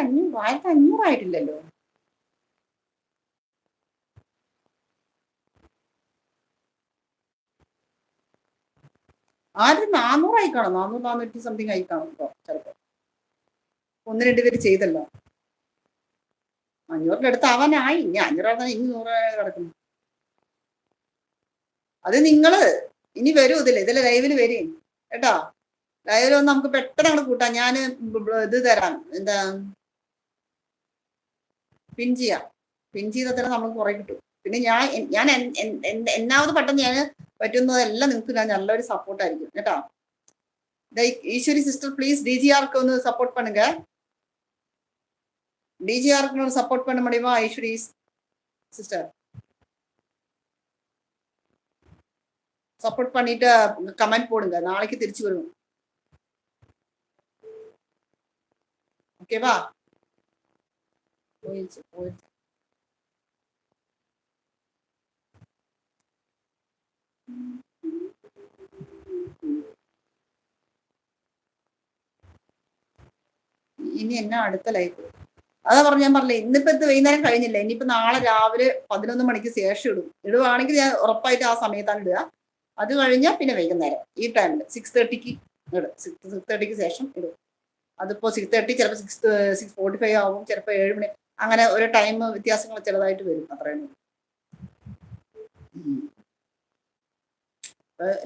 1500 ആയിട്ടില്ലല്ലോ. ആദ്യം 400 ആയി കാണും. 400, 400 സംതിങ് ആയി കാണും ഇപ്പൊ ചിലപ്പോ. 1-2 പേര് ചെയ്തല്ലോ. 500 അടുത്ത് ആവാനായി. ഇനി 500 ഇനി 100 കിടക്കുന്നു. അത് നിങ്ങള് ഇനി വരൂ ഇതില് ലൈവില് വരും കേട്ടോ. ലൈവിൽ വന്ന് നമുക്ക് പെട്ടെന്ന് അങ്ങോട്ട് കൂട്ടാം. ഞാൻ ഇത് തരാം, എന്താ പിൻ ചെയ്താൽ തന്നെ നമുക്ക് കുറെ കിട്ടും. പിന്നെ ഞാൻ എന്നാമത് പെട്ടെന്ന് ഞാൻ പറ്റുന്നതെല്ലാം നിങ്ങൾക്ക് ഞാൻ നല്ലൊരു സപ്പോർട്ടായിരിക്കും കേട്ടോ. ഈശ്വരി സിസ്റ്റർ പ്ലീസ് DGRக்கு ഒന്ന് சப்போர்ட் பண்ணுங்க. DGRக்கு ஒரு சப்போர்ட் பண்ண முடியுமா ஐஸ்வரி சிஸ்டர்? சப்போர்ட் பண்ணிட்டு கமெண்ட் போடுங்க. நாளைக்கு திருச்சி வருவோம். ஓகேவா? போயிடுச்சு. ഇനി എന്നാ അടുത്ത ലൈഫ്? അതാ ഞാൻ പറഞ്ഞില്ലേ, ഇന്നിപ്പോ വൈകുന്നേരം കഴിഞ്ഞില്ല. ഇനിയിപ്പോ നാളെ രാവിലെ 11 മണിക്ക് ശേഷം ഇടുവാണെങ്കിൽ ഞാൻ ഉറപ്പായിട്ട് ആ സമയത്താണ് ഇടുക. അത് കഴിഞ്ഞാൽ പിന്നെ വൈകുന്നേരം ഈ ടൈമിൽ 6:30ക്ക് ഇടും. 6:30ക്ക് ശേഷം ഇടും. അതിപ്പോ 6:30, ചിലപ്പോൾ 6:45 ആവും, ചിലപ്പോൾ 7 മണി, അങ്ങനെ ഒരു ടൈം വ്യത്യാസങ്ങൾ ചെറുതായിട്ട് വരും. അത്രയും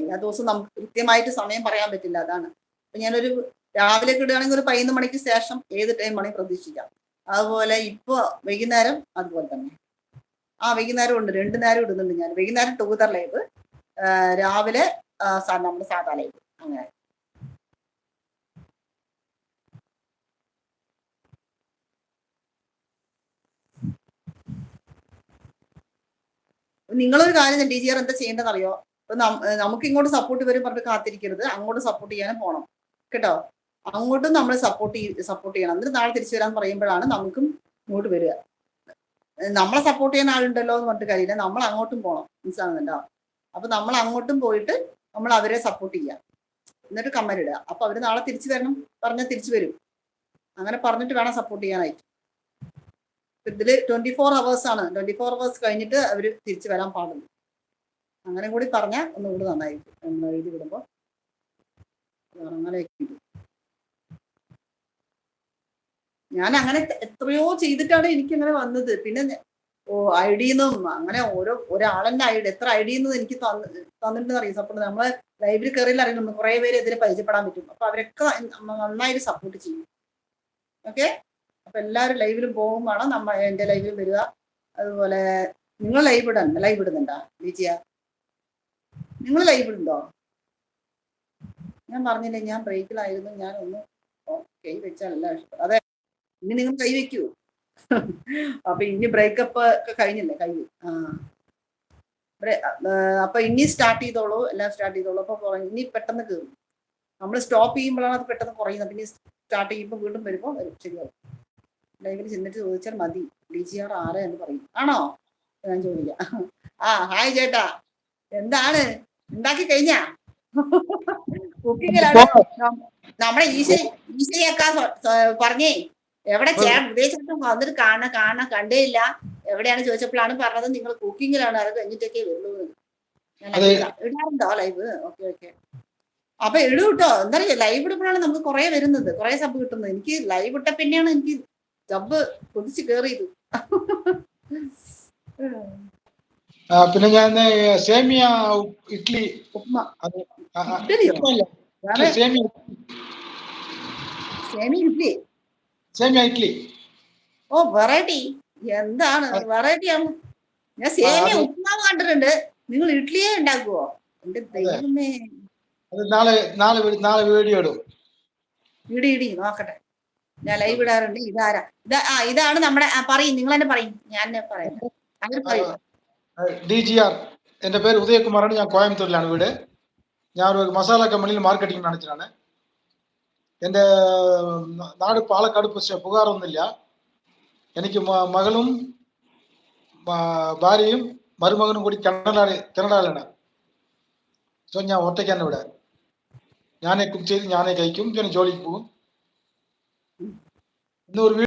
എല്ലാ ദിവസവും നമുക്ക് കൃത്യമായിട്ട് സമയം പറയാൻ പറ്റില്ല. അതാണ്. അപ്പൊ ഞാനൊരു രാവിലെ ഇടുകയാണെങ്കിൽ ഒരു 11 മണിക്ക് ശേഷം ഏത് ടൈം വേണമെങ്കിൽ പ്രതീക്ഷിക്കാം. അതുപോലെ ഇപ്പൊ വൈകുന്നേരം അതുപോലെ തന്നെ. വൈകുന്നേരം ഉണ്ട്, 2 നേരം ഇടുന്നുണ്ട് ഞാൻ. വൈകുന്നേരം ടുഗദർ ലൈവ്, രാവിലെ നമ്മുടെ സാധാ ലൈവ്, അങ്ങനെ. നിങ്ങളൊരു കാര്യം DGR എന്താ ചെയ്യേണ്ടതെന്ന് അറിയോ? ഇപ്പൊ നമുക്ക് ഇങ്ങോട്ട് സപ്പോർട്ട് വരും പറഞ്ഞിട്ട് കാത്തിരിക്കരുത്. അങ്ങോട്ട് സപ്പോർട്ട് ചെയ്യാനും പോണം കേട്ടോ. അങ്ങോട്ടും നമ്മൾ സപ്പോർട്ട് ചെയ്യണം. എന്നിട്ട് നാളെ തിരിച്ചു വരാൻ പറയുമ്പോഴാണ് നമുക്കും ഇങ്ങോട്ട് വരിക. നമ്മളെ സപ്പോർട്ട് ചെയ്യാൻ ആളുണ്ടല്ലോ എന്ന് പറഞ്ഞിട്ട് കാര്യമില്ല. നമ്മൾ അങ്ങോട്ടും പോകണം, മനസ്സിലാകുന്നുണ്ടോ? അപ്പൊ നമ്മൾ അങ്ങോട്ടും പോയിട്ട് നമ്മൾ അവരെ സപ്പോർട്ട് ചെയ്യാം. എന്നിട്ട് കമന്റ് ഇടുക. അപ്പൊ അവര് നാളെ തിരിച്ചു വരണം പറഞ്ഞാൽ തിരിച്ചു വരും. അങ്ങനെ പറഞ്ഞിട്ട് വേണം സപ്പോർട്ട് ചെയ്യാനായിട്ട്. ഇതില് 24 hours ആണ്. 24 hours കഴിഞ്ഞിട്ട് അവര് തിരിച്ചു വരാൻ പാടുള്ളൂ. അങ്ങനെ കൂടി പറഞ്ഞാൽ ഒന്നുകൂടി നന്നായിരിക്കും. നമ്മൾ എഴുതി വിടുമ്പോ അങ്ങനെ ഞാൻ അങ്ങനെ എത്രയോ ചെയ്തിട്ടാണ് എനിക്കങ്ങനെ വന്നത്. പിന്നെ ഐഡിന്നും അങ്ങനെ ഒരാളെന്നെ എത്ര ഐഡിന്ന് എനിക്ക് തന്നിട്ടുണ്ടെന്ന് അറിയാം സപ്പോർട്ട്. നമ്മളെ ലൈബ്രറി കയറിയിൽ അറിയുന്നു കുറെ പേര് ഇതിൽ പരിചയപ്പെടാൻ പറ്റും. അപ്പൊ അവരൊക്കെ നന്നായിട്ട് സപ്പോർട്ട് ചെയ്യും. ഓക്കെ. അപ്പൊ എല്ലാവരും ലൈവിലും പോകും വേണം. എന്റെ ലൈവിൽ വരിക. അതുപോലെ നിങ്ങൾ ലൈവ് ഇടുന്നുണ്ടോ DGR? നിങ്ങൾ ലൈവ് ഇടുണ്ടോ? ഞാൻ പറഞ്ഞില്ലേ, ഞാൻ ബ്രേക്കിലായിരുന്നു. ഞാൻ ഒന്ന് കൈ വെച്ചാലല്ല ഇഷ്ടം. അതെ, ഇനി നിങ്ങൾ കൈ വെക്കൂ. അപ്പൊ ഇനി ബ്രേക്കപ്പ് ഒക്കെ കഴിഞ്ഞില്ലേ, അപ്പൊ ഇനി സ്റ്റാർട്ട് ചെയ്തോളൂ, എല്ലാം സ്റ്റാർട്ട് ചെയ്തോളൂ. അപ്പൊ ഇനി പെട്ടെന്ന് കയറും. നമ്മൾ സ്റ്റോപ്പ് ചെയ്യുമ്പോഴാണ് അത് പെട്ടെന്ന് കുറയുന്നത്. പിന്നെ സ്റ്റാർട്ട് ചെയ്യുമ്പോൾ വീണ്ടും വരുമ്പോൾ ശരിയാവും. ലൈവിൽ ചെന്നിട്ട് ചോദിച്ചാൽ മതി DGR ആരാ എന്ന് പറയും. ആണോ? ഞാൻ ചോദിക്കാം. ഹായ് ചേട്ടാ, എന്താണ് ഉണ്ടാക്കി കഴിഞ്ഞാ? കുക്കിങ്ങിലാണ്. നമ്മുടെ ഈശ്വരിയൊക്കെ പറഞ്ഞേ, എവിടെ വിദേശത്തും വന്നിട്ട് കണ്ടേ ഇല്ല, എവിടെയാണ് ചോദിച്ചപ്പോഴാണ് പറഞ്ഞത് നിങ്ങൾ കുക്കിങ്ങിലാണ്, അത് കഴിഞ്ഞിട്ടൊക്കെ വരുള്ളൂ. ഇടാറുണ്ടോ ലൈവ്? ഓക്കെ. അപ്പൊ ഇടൂ കേട്ടോ. എന്താ പറയുക, ലൈവ് ഇടുമ്പോഴാണ് നമുക്ക് കുറെ വരുന്നത്, കുറെ സബ് കിട്ടുന്നത്. എനിക്ക് ലൈവ് ഇട്ട പിന്നെയാണ് എനിക്ക് സബ് കുതിച്ച് കയറിയത്. പിന്നെ ഞാൻ സേമിയ ഇഡ്ലി ഉപ്മ സേമിയ ഇഡ്ലി. ഓ, വെറൈറ്റി. എന്താണ് വെറൈറ്റി ആണ്. ഞാൻ സേമിയ ഉപ്മാവ് കണ്ടിട്ടുണ്ട്, നിങ്ങൾ ഇഡ്ലിയെ ഉണ്ടാക്കുവോ? എന്റെ ദൈവമേ. നാളെ വീഡിയോ ഇടും. ഇടി നോക്കട്ടെ. ഞാൻ ലൈവ് ഇടാറുണ്ട്. ഇതാണ് നമ്മുടെ. പറയും, നിങ്ങൾ തന്നെ പറയും, ഞാൻ പറയാം. DGR. എന്റെ പേര് ഉദയകുമാറാണ്. ഞാൻ കോയമ്പത്തൂരിലാണ് വീട്. ഞാൻ ഒരു മസാല കമ്പനിയിൽ മാർക്കറ്റിംഗ് മാനേജറാണ്. എന്റെ നാട് പാലക്കാട്. പക്ഷെ പുകാറൊന്നുമില്ല. എനിക്ക് മകളും ഭാര്യയും മരുമകനും കൂടി കനഡയിലാണ്. സോ ഞാൻ ഒറ്റയ്ക്കാണ് ഇവിടെ. ഞാനേ കുക്ക് ചെയ്ത് ഞാനേ കഴിക്കും, പിന്നെ ജോലിക്ക് പോകും. ഇന്നൊരു